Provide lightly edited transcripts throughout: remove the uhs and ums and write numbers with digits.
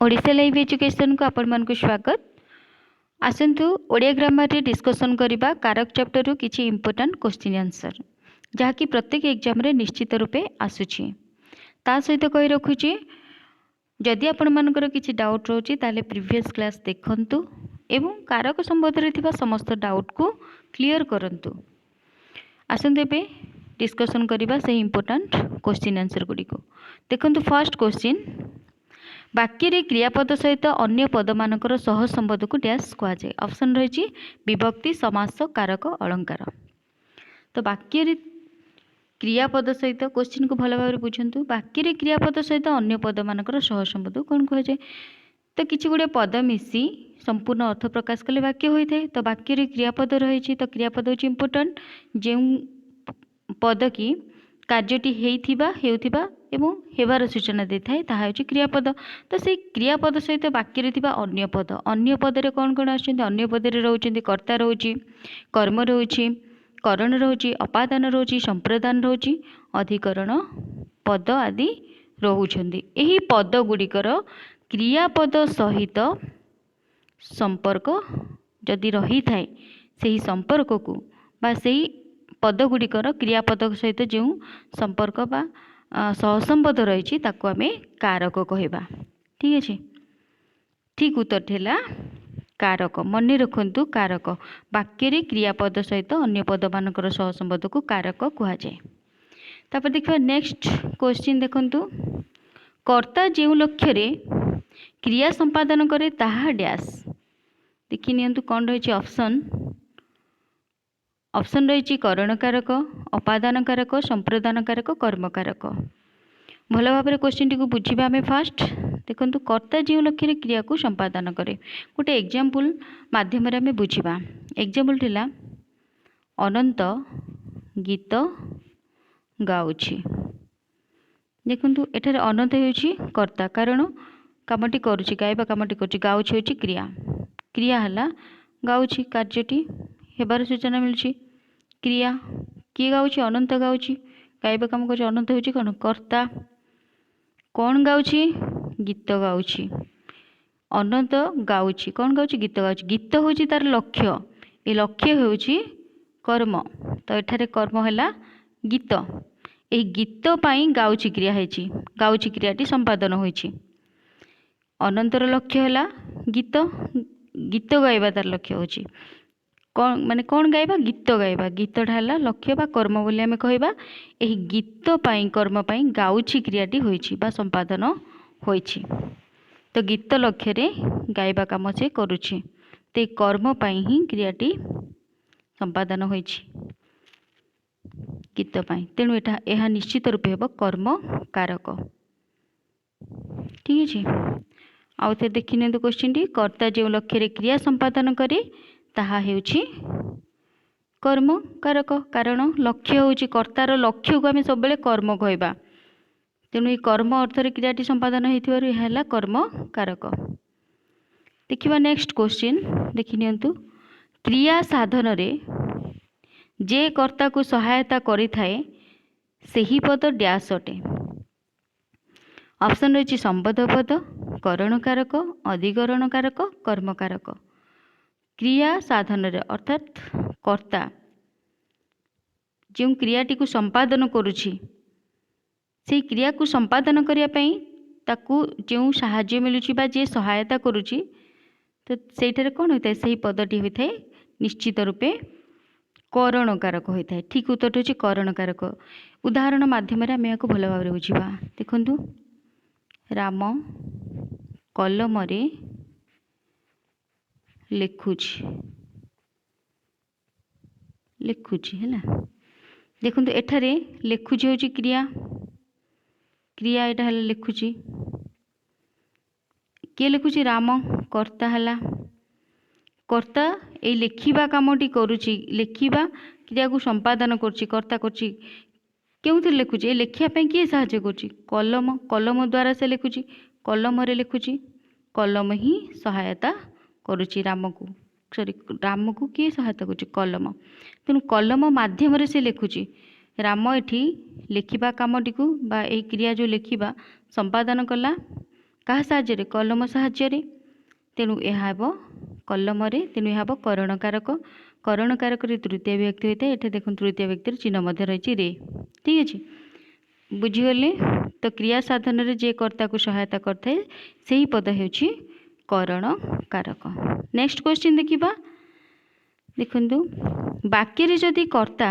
Odisha live education को आपण मानक स्वागत। आसंतु ओडिया ग्रामर रे डिस्कशन करिबा कारक चैप्टर रु किछि इंपोर्टेंट क्वेश्चन आंसर जहाँकि प्रत्येक एग्जाम रे निश्चित रूपे आसुछि। ता सहित कहि रखुछि जदि आपण मानकर किछि डाउट रहउछि ताले प्रीवियस क्लास देखंतु एवं कारक संबंध रे थिबा समस्त डाउट को क्लियर करंतु। आसंतु एबे डिस्कशन करिबा से इंपोर्टेंट क्वेश्चन आंसर गुडी को देखंतु। फर्स्ट क्वेश्चन, वाक्य रे क्रियापद सहित अन्य पद मानकर सह संबंध को डैश कहा जाए। ऑप्शन रही विभक्ति, समास, कारक, अलंकार। तो वाक्य रे क्रियापद सहित क्वेश्चन को भल भाव बुझंतु। वाक्य रे क्रियापद सहित अन्य पद मानकर सह संबंध कौन कहा जाए। तो किछि गुडे पद मिसी संपूर्ण अर्थ प्रकाश कले वाक्य होता है। तो वाक्य रे क्रियापद रही तो क्रियापद होची इंपोर्टेंट जो पद की कार्यटी हेउथिबा एवं हेबार सूचना देता है ताहा होची क्रियापद। तो से क्रियापद सहित वाक्य रे थिबा अन्य पद रे कौन कौन आछिन। अन्य पद रे रहउछन्ति कर्ता रहउछि, कर्म रहउछि, करण रहउछि, अपादान रहउछि, संप्रदान रहउछि, अधिकरण पद आदि रहउछन्ति। एही पद गुडिकर क्रियापद सहित संपर्क जदि रही थाए सेही संपर्क को बा सेही पद गुडिकर क्रियापद सहित जो संपर्क बा सहसंबंध रही ताको आमे कारक कहबा। ठीक अच्छे, ठीक उत्तर थिला कारक। मन रखंतु कारक। वाक्य रे क्रियापद सहित अन्य पद मानकर सहसंबंध को कारक कहा जाए। तापर देखिबा नेक्स्ट क्वेश्चन देखंतु। कर्ता जो लक्ष्य रे क्रिया संपादन करे ताहा डैश। देखि नियंतु कौन रही ऑप्शन। ऑप्शन रही करण कारक, अपादान कारक, संप्रदान कारक, कर्म कारक। भल भाव में क्वेश्चन टी को बुझीबा आमे। फास्ट देखंतु कर्ता जो लक्ष्य रे क्रिया को संपादन करे गोटे एग्जांपल माध्यम रे आमे बुझीबा। एग्जांपल थिला अनंत गीत गाउछि। देखंतु एठारे अनंत हेउछि कर्ता कारण कामटी करूछि, गायबा कामटी करूछि, गाउछि होछि क्रिया। क्रिया हला गाउछि, कार्यटी हेबार सूचना मिलछि क्रिया। किए गाउछि? अनंत गाउछि। गायबा काम करूछि अनंत होछि कोन कर्ता। कौन गाउछि? गीत गाउछि। अनंत गाउछि कौन गाउछि? गीत गाउछि। गीत होछि तार लक्ष्य, ए लक्ष्य होछि कर्म। तो एठारे कर्म हला गीत। ए गीत पाई गाउछि क्रिया हेछि, गाउछि क्रियाटी संपादन होइछि। अनंतर लक्ष्य हला गीत, गीत गाइबा तार लक्ष्य होछि। कौन माने कौन गाइबा? गीत गाइबा। गीतटा हला लक्ष्य बा कर्म बोली आमे कहबा। एही गीत पाई कर्म पाई गाउछि क्रियाटी होइछि बा संपादन होइछि। तो गीत लक्ष्य रे गाइबा काम से करूछि, ते कर्म पाई ही क्रियाटी संपादन होइछि गीत पाई। तेणु एहा निश्चित रूपे हेबो कर्म कारक। ठीक अछि। आउ थे देखिने तो क्वेश्चन टी। कर्ता जो लक्ष्य रे क्रिया संपादन करे ताहा हेउछि कर्म कारक। कारण लक्ष्य होछि कर्तार लक्ष्य को आमे सब बेले कर्म कहबा। तेणु ये कर्म अर्थ रे क्रियाटी संपादन हेतिबारु यह हला कर्म कारक। देखिबा नेक्स्ट क्वेश्चन देखि नियंतु। क्रिया साधन रे जे कर्ता को सहायता करि थाए सेही पद डैश अटे। ऑप्शन रही संबंध पद, करण कारक, अधिकरण कारक, कर्म कारक। क्रिया साधन रे अर्थात कर्ता जो क्रियाटी को संपादन करुछि से क्रिया को संपादन करिया पई ताकू जो साहाय्य मिलुछि बा जे सहायता करुछि तो सेठारे कोन होइताय सेही पदटी होइताय निश्चित रूपे करण कारक होइताय। ठीक उत्तर होछि करण कारक। उदाहरण माध्यम रे आमे याको भल भाव बुझिबा। देखंतु राम कलम रे लिखुछि हैला। देखंतु एठारे लिखुछि होछि क्रिया, क्रिया एटा हला लिखुछि। के लिखुछि? राम। कर्ता हला कर्ता ए लिखिबा कामटी करुछि, लिखिबा क्रिया को संपादन करुछि, कर्ता करुछि। केउथि लिखुछि? ए लिखिया पई के सहायता करुछि? कलम। कलम द्वारा से लिखुछि, कलम रे लिखुछि, कलम ही सहायता करुछि राम को। सॉरी राम को किए सहायता करुछि? कलम। तेणु कलम माध्यम रे से लिखुछि। राम एठी लिखिबा कामटी को बा ए क्रिया जो लिखिबा संपादन कला क्या साहाय्य कलम साहाय्य तेणु यह कलम तेणु यह करण कारक करण कारक तृतीय विभक्ति होता है। ये देखो तृतीय विभक्तिर चिन्ह रही रे। ठीक अच्छे बुझीगले तो क्रिया साधन रे जे कर्ता को सहायता करता है से पद होची करण कारक। नेक्स्ट क्वेश्चन देखिबा देखंतु वाक्य रे जदि कर्ता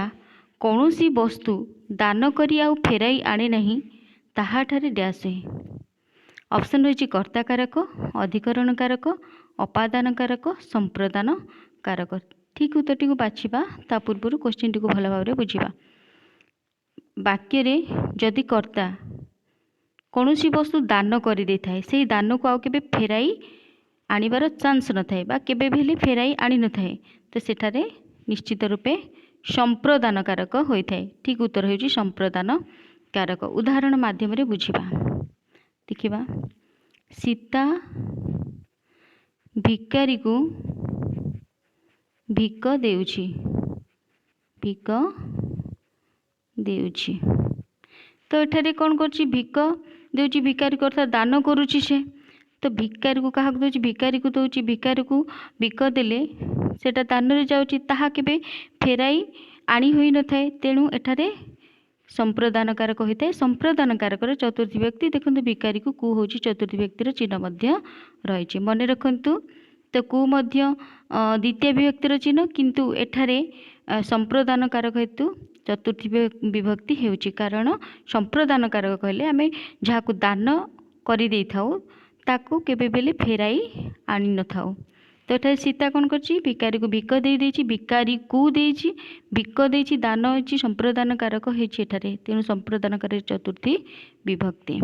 कौनसी वस्तु दान करी आउ फेराई आने नहीं ताहा ठारे डैश है। ऑप्शन रही कर्ता कारक अधिकरण कारक अपादान कारक संप्रदान कारक। ठीक उत्तरटी को बाछिबा ता पूर्व क्वेश्चन टी को भल भाव बुझिबा। वाक्य रे जदि कर्ता कौनसी वस्तु दान कर दे थाए से दान को आउ केबे फेराई आनिबार चांस न थाए बा केबे भी फेराई आनी न थाए तो सेठारे निश्चित रूपे संप्रदान कारक होता है। ठीक उत्तर होची संप्रदान कारक। उदाहरण माध्यम रे बुझिबा देखिबा सीता भिकारी को भिक देउछि भिक देउछि तो एठारे कौन करछि भिक देउछि भिकारी करता दान करुछि से तो भिकारी को क्या दूसरी भिकारी को दूसरी भिकारी को भिक देले सेटा दान रे जाउछि ताहा केबे फेराई आनी होई न थाए तेणु एठारे संप्रदान कारक होता है। संप्रदान कारक चतुर्थी व्यक्ति देखो भिकारी को कु होची चतुर्थी व्यक्तिर चिन्ह मध्य रही मन रखु तो कु मध्य द्वितीय विभक्तिर चिन्ह किंतु एठारे संप्रदान कारक हेतु चतुर्थी विभक्ति होची कारण संप्रदान कारक कहले आमे जहाँ दान करी दे थाउ ताकू केबे बेले फेराई आनी न थाउ तो एठारे सीता कौन करछि भिकारी को भिक दे देछि भिकारी को देछि भिक देछि दान होछि संप्रदान कारक हेछि एठारे तेणु संप्रदान कारक चतुर्थी विभक्ति।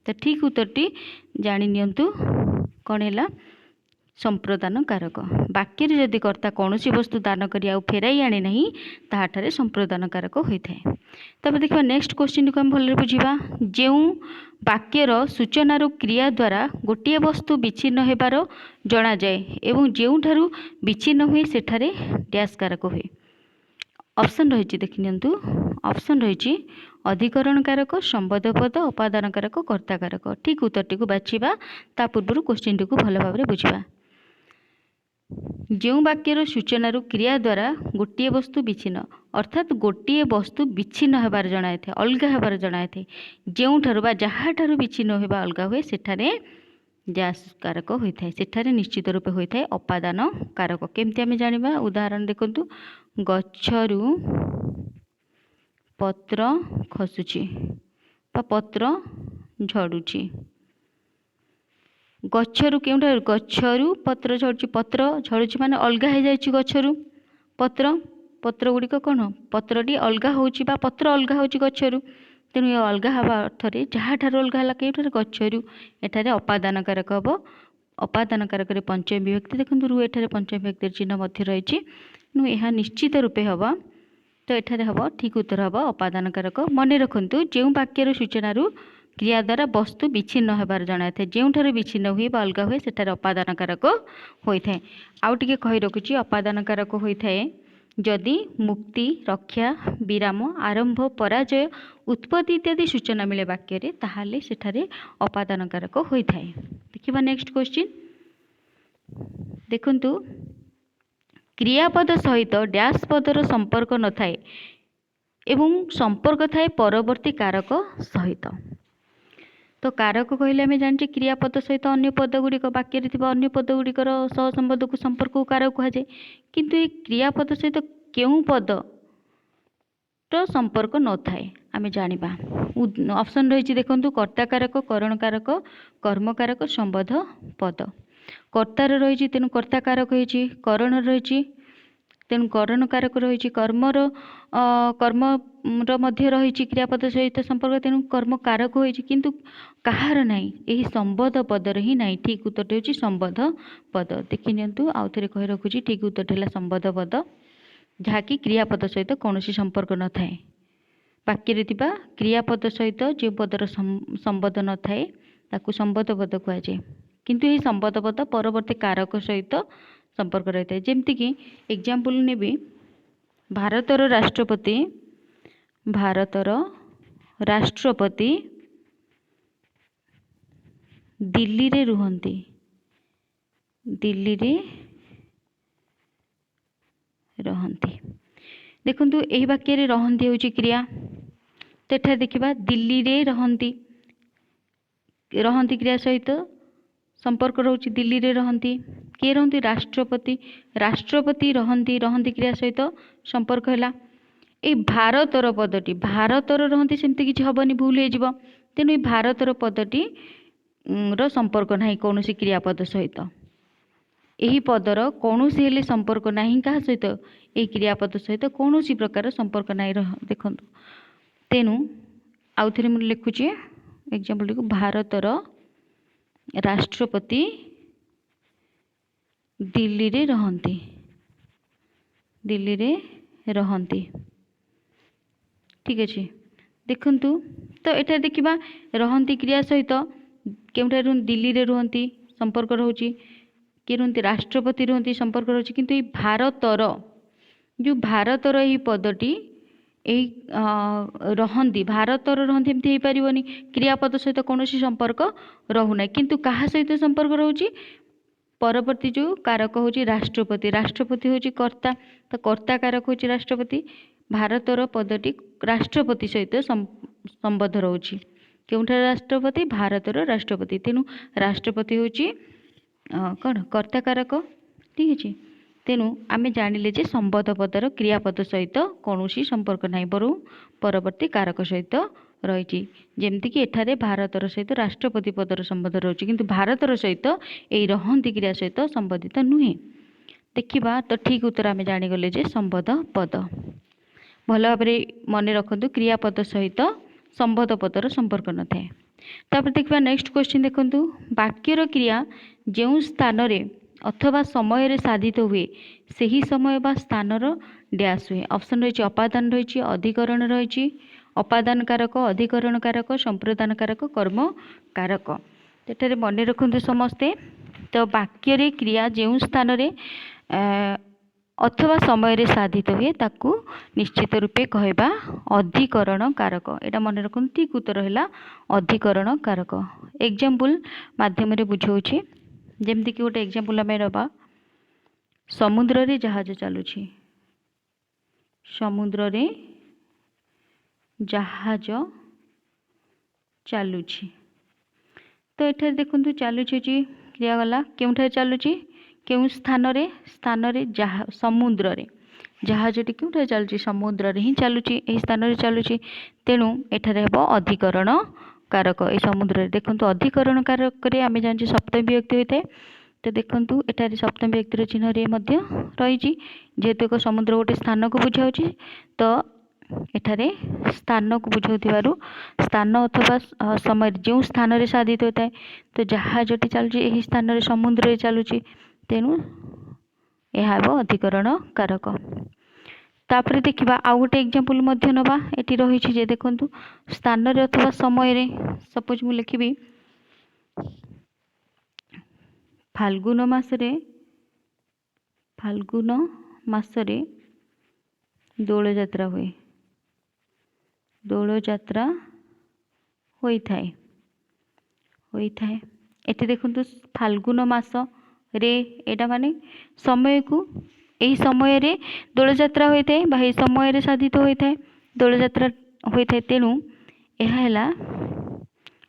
तो ठीक उत्तरटी जानि नियंतु कौन हैला संप्रदान कारक। वाक्य रे जदि कर्ता कौनसी वस्तु दान करी आउ फेराई आने नहीं ताहाठारे संप्रदान कारक होता है। तब देखा नेक्स्ट क्वेश्चन को हम भल बुझा जो वाक्यर सूचनार क्रिया द्वारा गोटे वस्तु विच्छिन्न होबार जना जाए एवं जेउठारु विच्छिन्न हुए सेठारे डैश कारक हुए। ऑप्शन रही देखिनियंतु ऑप्शन रही अधिकरण कारक संबोध पद अपादान कारक कर्ता कारक। ठीक उत्तरटी को बाछिबा ता पूर्व क्वेश्चन टी को भल भाव बुझा जो वाक्यर सूचनार क्रिया द्वारा गोटे वस्तु विच्छिन्न अर्थात गोटे वस्तु विच्छिन्न होबार जनाए थे अलग होबार जनाए थे जो जहाँ ठारू विच्छिन्न होगा अलग हुए सेठारे डैश कारक होता है सेठारे निश्चित रूपे होता है अपादान कारक। केमती आमे जानिबा उदाहरण देखंतु गच्छरू पत्र खसुची बा पत्र झड़ुची गच्छरू केउठा गच्छरू पत्र झड़ुची पत्र झड़ुची माने अलग हो जाइछि गच्छरू पत्र पत्र गुड़िक कौन पत्रटी अलग होची बा पत्र अलग होची गच्छरू तेणु ये अलग हवा अर्थरे जहाँ ठार अलग है कईठार गच्छरू एठारे अपादान कारक हम अपादान कारक पंचम विभक्ति देखो रु एठारे पंचम विभक्ति चिन्ह मध्य रही तेणु यह निश्चित रूपे हम तो एठारे हम ठीक उत्तर हम अपादान कारक। मन रखु जो वाक्यर सूचनार क्रिया द्वारा वस्तु विच्छिन्न होबार जनाए थे जो विच्छिन्न हुए अलग हुए सेठारे अपादान कारक होता है। आउ टिके कहि रखुची अपादान कारक होता है जदि मुक्ति रक्षा विराम आरंभ पराजय उत्पत्ति इत्यादि सूचना मिले वाक्य रे ताहाले सेठारे अपादान कारक होता है। देखिबा नेक्स्ट क्वेश्चन देखंतु क्रियापद सहित डैश पदर संपर्क न थाए एवं संपर्क थाए परवर्ती कारक सहित। तो कारक कहले आम जाने क्रियापद सहित अन्य पद गुड़िक वाक्य अन्य पद गुड़िकर सहसंबंध को संपर्क को कारक कहुए किंतु ये क्रियापद सहित क्यों पद तो संपर्क न थाए आम जानिबा। ऑप्शन रही देखंतु कर्ता कारक करण कारक कर्म कारक संबोध पद कर्तार रही तेणु कर्ता कारक होइछि करण रही तेणु करण कारक रही कर्मर कर्मर मध्य रही क्रियापद सहित संपर्क तेणु कर्म कारक होइछि किंतु कहार नाही एही संबोध पदर ही नाही। ठीक उत्तर होछि संबोध पद। देखि नियंतु आउ थरे कहि रखुछि ठीक उत्तर हैला संबोध पद जहाँकि क्रियापद सहित कौन संपर्क न थाए वाक्य रे थिबा क्रियापद सहित जो पदर संबोध न थाए ताकू संबोध पद कहुए किंतु यही संबोध पद परवर्ती कारक सहित संपर्क रही है। जमती कि एग्जाम्पल नेबी भारतर राष्ट्रपति दिल्ली रे रुहंती, दिल्ली रे रहंती। देखंतु एही वाक्य रे रहंती होची क्रिया, तो एठा देखिबा दिल्ली रे रहंती, रहंती क्रिया सहित संपर्क रहउची दिल्ली रे रहंती। किए रहंती? राष्ट्रपति, राष्ट्रपति रहंती, रहंती क्रिया सहित संपर्क हैला। ए भारतर पदटी, भारतर रहंती सेमती किछि हबनी, भूल हे जिवो। तेनु ए भारतर पदटी रो संपर्क नाही कोनोसी क्रियापद सहित। एही पदर कौनसी हेले संपर्क नाही काहा सहित, ए क्रियापद सहित कौनसी प्रकार संपर्क नाही देखंतु। तेनु आउ थरे मु लिखुची एग्जांपल को, भारतर राष्ट्रपति दिल्ली रे रहंती, दिल्ली रे रहंती। ठीक अछि, देखंतु तो एटा देखिबा रहंती क्रिया सहित केउठा दिल्ली रे रहंती संपर्क रहउची, कि रहंती राष्ट्रपति रहंती संपर्क रहउची। किंतु ए भारतर, जो भारतर ही पदटी एही रहंती, भारतर रहंती एमती हे परिबनी, क्रियापद सहित कोनोसी संपर्क रहु नै। किंतु काहा सहित संपर्क रहउची? परवर्ती जो कारक होची राष्ट्रपति, राष्ट्रपति होची कर्ता, तो कर्ता कारक होची राष्ट्रपति। भारतर पदटी राष्ट्रपति सहित संबद्ध रहउची। केउठा राष्ट्रपति? भारतर राष्ट्रपति। तेनु राष्ट्रपति होची कौन? कर्ता कारक। ठीक अछि, तेनु आमे जानिले जे संबद्ध पदर क्रियापद सहित कौनसी संपर्क नाही, बरु परवर्ती कारक सहित रहिछि। जेमति कि एठारे भारतर सहित राष्ट्रपति पदर संबंध रहउछि, किंतु भारतर सहित एई रहंती क्रिया सहित संबंधित नुहे। देखिबा तो ठीक उत्तर आमे जानि गले जे संबद्ध पद। भल भाबरे मने रखंतु, क्रियापद सहित संबद्ध पदर संपर्क न थाए। तापर देखिबा नेक्स्ट क्वेश्चन देखंतु, वाक्यर क्रिया जेउ स्थान रे अथवा समय रे साधित हुए सही समय बा स्थान रो डैश हुए। ऑप्शन रही अपादान, रही अधिकरण, रही अपादान कारक, अधिकरण कारक, संप्रदान कारक, कर्म कारक। एठारे मने रखंतु समस्ते, तो वाक्य रे क्रिया जेउ स्थान रे अथवा समय रे साधित हुए ताकू निश्चित रूपे कहबा अधिकरण कारक। एटा मने रखंतु, ठीक उत्तर हैला अधिकरण कारक। एग्जांपल माध्यम रे बुझौछि, जेमति कि गोटे एग्जांपल आमे रबा, समुद्र रे जहाज चालुछि, समुद्र रे जहाज चालुछि। तो एठारे देखंतु चालुछि क्रिया गला केउठारे चालुछि, केउ स्थान रे, स्थान रे समुद्र रे, जहाजटी केउठारे चालुछि, समुद्र रे ही चालुछि, एही स्थान रे चालुछि। तेनु एठारे हेबो अधिकरण कारक। ए समुद्र रे देखंतु अधिकरण कारक रे आमे जानि सप्तमी विभक्ति होइते। तो देखंतु एठारे सप्तमी विभक्तिर चिन्ह रे मध्य रहिछि, जेहेतु एक समुद्र गोटे स्थान को बुझाउछि, तो एठारे स्थान को बुझाउथिबारु स्थान अथवा समय जो स्थान रे साधित होता है, तो जहाजटी चालुछि एही स्थान रे समुद्र रे चालुछि। तेनु यह हेबो अधिकरण कारक। तापरे देखिबा आउ गोटे एग्जांपल मध्य नबा, एटी रहिछि जे देखंतु स्थान रे अथवा समय रे, सपोज मु लिखिबी फाल्गुन मासरे, फाल्गुन मासरे दोल यात्रा हुए, दोल यात्रा होइथाए, होइथाए। एठी देखंतु फाल्गुन मास रे, एटा माने समय को, एही समय रे दोल यात्रा होइथाए बा एही समय रे साधित होइथाए, दोल यात्रा होइथाए। तेनु एहा हैला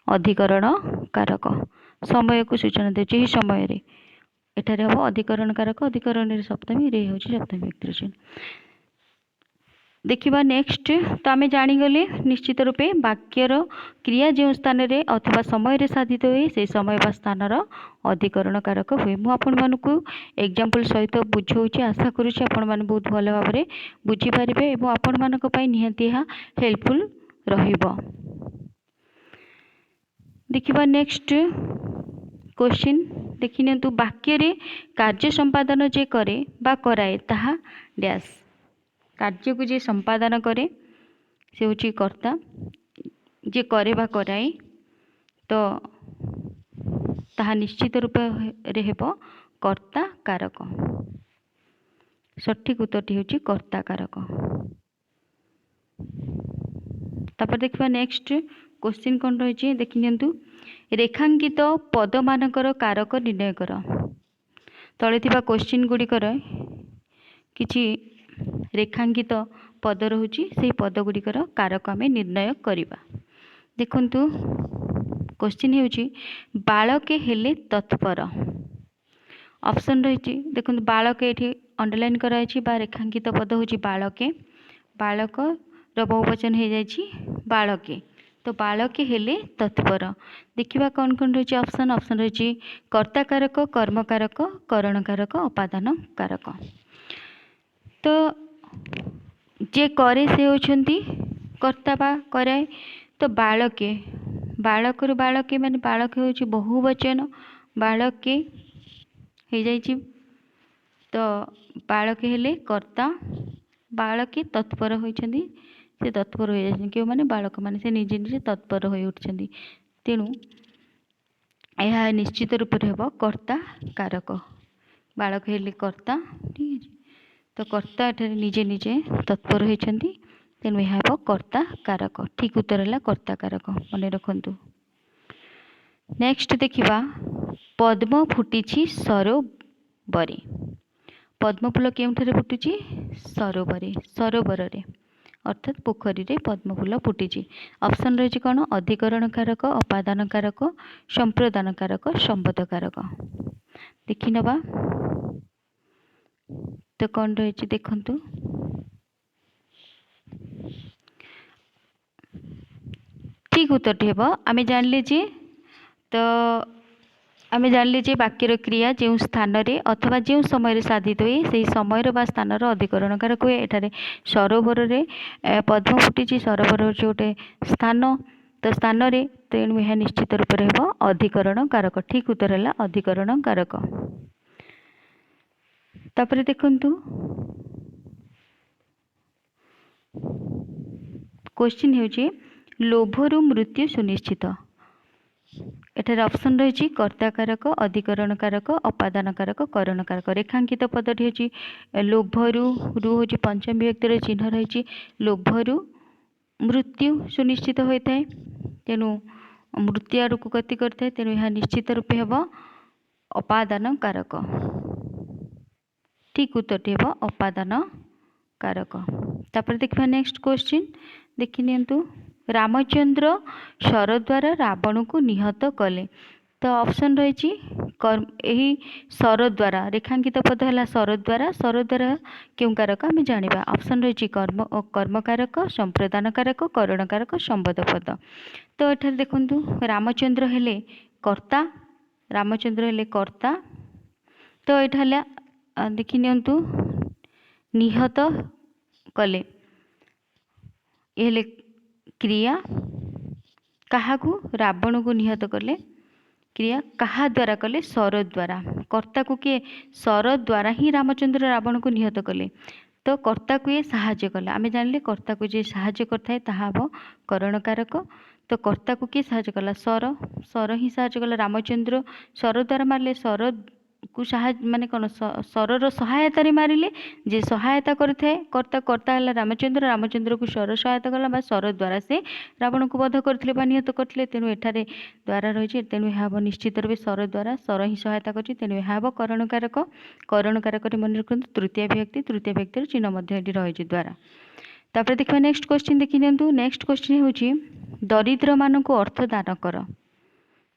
अधिकरण कारक, समय को सूचना देछि एही समय रे। एठारे हबो अधिकरण कारक, अधिकरण रे सप्तमी, रे होछि सप्तमी विभक्तिर चिन्ह। देखिबा नेक्स्ट, तो आमे जानि गले निश्चित रूपे वाक्यर क्रिया जो स्थान रे अथवा समय रे साधित हुए से समय बा स्थान रो अधिकरण कारक हुए। मु आपण मानकु एग्जांपल सहित बुझौछि, आशा करूछि आपण माने बहुत भल भाबरे बुझी पारिबे एवं आपण मानक पई निहाती हा हेल्पफुल रहिबो। देखिबा नेक्स्ट क्वेश्चन देखिनियंतु, वाक्य रे कार्य संपादन जे करे बा कराए ताहा डैश। कार्य को जे संपादन करे से होची कर्ता, जे करे बा कराए तो ताहा निश्चित रूप रे हेबो कर्ता कारक। सठिक उत्तरटी होची कर्ता कारक। तापर देखिबा नेक्स्ट क्वेश्चन कोन रहिछि देखिनियंतु, रेखांकित पद मानकर कारक निर्णय कर। तले थिबा क्वेश्चन गुड़िकर किछि रेखांकित पद रहुछि से पद गुड़िकर कारक आमे निर्णय करिबा। देखंतु क्वेश्चन हेउछि बालके हेले तत्पर। ऑप्शन रही देखो बालके ये अंडरलाइन कराई बा रेखांकित पद हूँ बालके। बालक बहुवचन हो जाए बालके। तो बालके हेले तत्पर। देखिबा कौन कौन रही ऑप्शन। ऑप्शन रही कर्ता कारक, कर्म कारक, करण कारक, अपादान कारक। तो जे करे से होछंती कर्ता बा कराए। तो बालके बालक बालके माने बालके होछि बहुवचन बालके हो जाइछि। तो बालके हेले कर्ता, बालके तत्पर होइछंती से तत्पर हो जाइछंती क्यों माने बालक माने से निजे निजे तत्पर हो उठछंती। तेणु यह निश्चित रूप से हेबो कर्ता कारक। बालक हेले कर्ता, ठीक है। तो कर्ता एठारे निजे निजे तत्पर होइछंती तेणु यह हेबो कर्ता कारक। ठीक उत्तर है कर्ता कारक मन रखंतु। नेक्स्ट देखिबा पद्म फुटिछि सरोबरे। पद्म फूल केउठारे फुटुछि? सरोबरे, सरोवर रे अर्थात पोखरी रे पद्म फूल फुटिछि। ऑप्शन रही कौन? अधिकरण कारक, अपादान कारक, संप्रदान कारक, संबोध कारक। देखि नबा तो कौन रही देखंतु। ठीक उत्तर हेबो आमे जानले जे तो आमे जानले जे वाक्यर क्रिया जो स्थान रे अथवा जो समय साधित हुए से समय बा स्थान अधिकरण कारक हुए। एठारे सरोवर रे पद्म फुटी सरोवर होचे गोटे स्थान। तो स्थान रे तेणु यह निश्चित रूप से हेबो अधिकरण कारक। ठीक उत्तर है अधिकरण कारक। तापरे देखंतु क्वेश्चन हेउचे लोभरु मृत्यु सुनिश्चित। एठारे ऑप्शन रही कर्ता कारक, अधिकरण कारक, अपादान कारक, करण कारक। रेखांकित पदटी होची लोभरु, रु होची पंचम विभक्तिर चिन्ह रही। लोभरु मृत्यु सुनिश्चित होता है तेणु मृत्यु आड़ को गति करता है तेणु यह निश्चित रूपे हेब अपादान कारक। ठीक उत्तर हेब अपादान कारक। तापर देखिबा नेक्स्ट क्वेश्चन देखि नियंतु। रामचंद्र शर द्वारा रावण को निहत कले। तो ऑप्शन रही यही शर द्वारा रेखांकित पद है शर द्वारा। शर द्वारा क्यों कारक आम जाना। ऑप्शन रही कर्म, कर्म कारक, संप्रदान कारक, करण कारक, संबोध पद। तो एठारे देखंतु रामचंद्र हेले कर्ता। रामचंद्र हेले कर्ता। तो एठाले देखि नियंतु निहत कले हेले क्रिया। काहाकू? रावण को निहत कले। क्रिया कहा द्वारा कले? शर द्वारा। कर्ता को किए? शर द्वारा ही रामचंद्र रावण को निहत कले। तो कर्ता को ये साहाय्य कला। आमे जानले कर्ता को जे साहाय्य करता है ताहा हबो करण कारक। तो कर्ता को किए साहाय्य कला? शर। शर ही साहाय्य कला। रामचंद्र शर द्वारा मारले शर को साहाय्य माने कौन? शरर सहायता रे मारिले जे सहायता करथे कर्ता। कर्ता है रामचंद्र। रामचंद्र को शर सहायता कला बा शर द्वारा से रावण को वध करथिले बा निहत करथिले। तेणु एठारे द्वारा रही तेणु यह हम निश्चित रूप शर द्वारा शर ही सहायता करछि तेणु यह हम करण कारक। करण कारक मन रखते तृतीय विभक्ति। तृतीय विभक्तिर चिन्ह मध्य रही द्वारा। तापर देखिबा नेक्स्ट क्वेश्चन देखि नियंतु। नेक्स्ट क्वेश्चन होछि दरिद्र मान को अर्थ दान कर।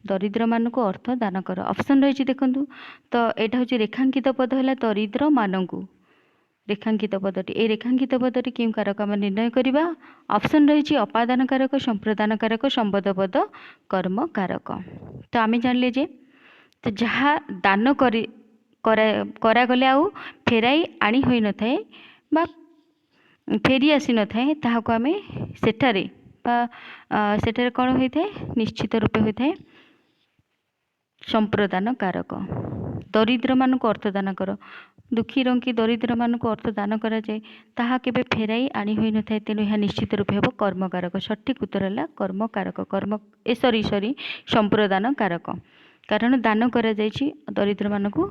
दरिद्र मान को अर्थ दान कर। ऑप्शन रही देखंतु। तो एटा होछि रेखांकित पद है दरिद्र मानकु। रेखांकित पदटी ए रेखांकित पदटी क्यों कारक आम निर्णय करवा। ऑप्शन रही अपादान कारक, संप्रदान कारक, संबोध पद, कर्म कारक। तो आम जानले जे तो जहाँ दान करागले आउ फेराई आनी होई न थाए बा फेरी आसी न थाए ताहाको आमे सेठारे सेठारे कौन होता है? निश्चित रूपे होता है संप्रदान कारक। दरिद्र मान को अर्थ दान कर। दुखी रंकी दरिद्र मान को अर्थ दान करा जाए ताहा केबे फेराई आनी होई न थाए तेणु यह निश्चित रूपे हेबो कर्म कारक। सठिक उत्तर है कर्म कारक। कर्म सॉरी संप्रदान कारक। कारण दान करा जायछि दरिद्र मान को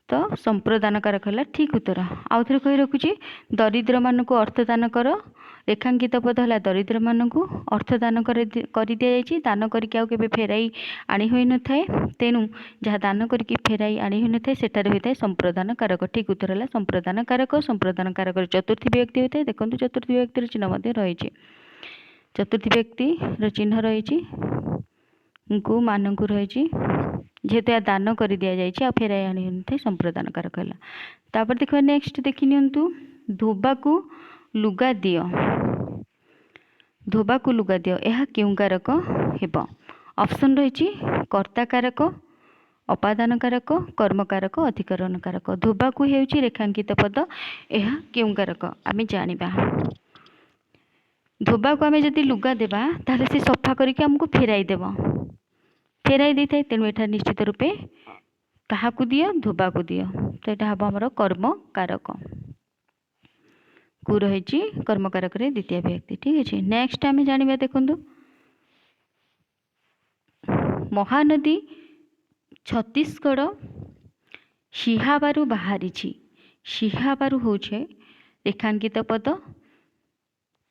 तो संप्रदान कारक है ठीक उत्तर। आउ थे कही रखुची दरिद्र मानक अर्थदान कर रेखांकित पद है दरिद्र मानक अर्थदान कर दि जाइए दान करके आउ फेराई आनी होई न थाए तेणु जहाँ दान करके फेराई आनी होई न थाए सेठार होता है संप्रदान कारक ठीक उत्तर है संप्रदान कारक चतुर्थी व्यक्ति होता है देखो चतुर्थी व्यक्ति चिन्ह रही चतुर्थी व्यक्ति चिन्ह रही गु मानक रही जेहेतु या दान कर दि जाइए आ फेराई आनी होई न थाए संप्रदान कारक है। तापर देखो नेक्स्ट देखि नियंतु धोबाकू लुगा दियो धोबाकू लुगा दियो यह क्यों कारक हेब ऑप्शन रही कर्ता कारक अपादान कारक कर्म कारक अधिकरण कारक धोबाकू हेउची रेखांकित पद यह क्यों कारक आमे जानिबा धोबाकू आमे जदि लुगा देबा ताहले से सफा करके हमको फेराई देबो फेराई दे थाए तेणु एठा निश्चित रूपे काहाकू दियो धोबाकू दियो तो यहाँ हम आमर कर्म कारक कु रही कर्म कारक द्वितीय व्यक्ति ठीक अच्छे। नेक्स्ट आम जाना देखु महानदी छत्तीसगढ़ सिहाबारू बाहरी सिहाबारू हूँ रेखांकित पद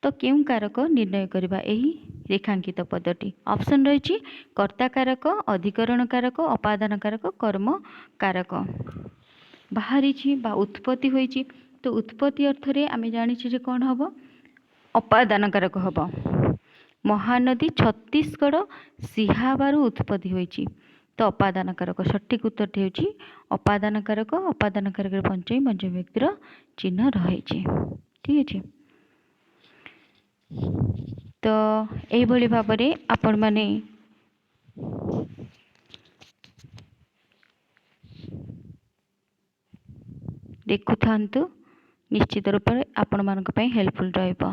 तो क्यों कारक निर्णय करबा यही रेखांकित पदटी ऑप्शन रही कर्ता कारक अधिकरण कारक अपादान कारक कर्म कारक बाहरी बा उत्पत्ति होइछि तो उत्पत्ति अर्थ रे आमे जानिछि जे कौन हम अपादान कारक हम महानदी छत्तीसगढ़ सिहाबारू उत्पत्ति होइछि तो अपादान कारक सठिक उत्तर होछि अपादान कारक पंचमी पंचम व्यक्तिर चिन्ह रही ठीक अच्छे। तो यही भाव में आपण माने देखु था निश्चित रूप से आपण मान हेल्पफुल रहिबा।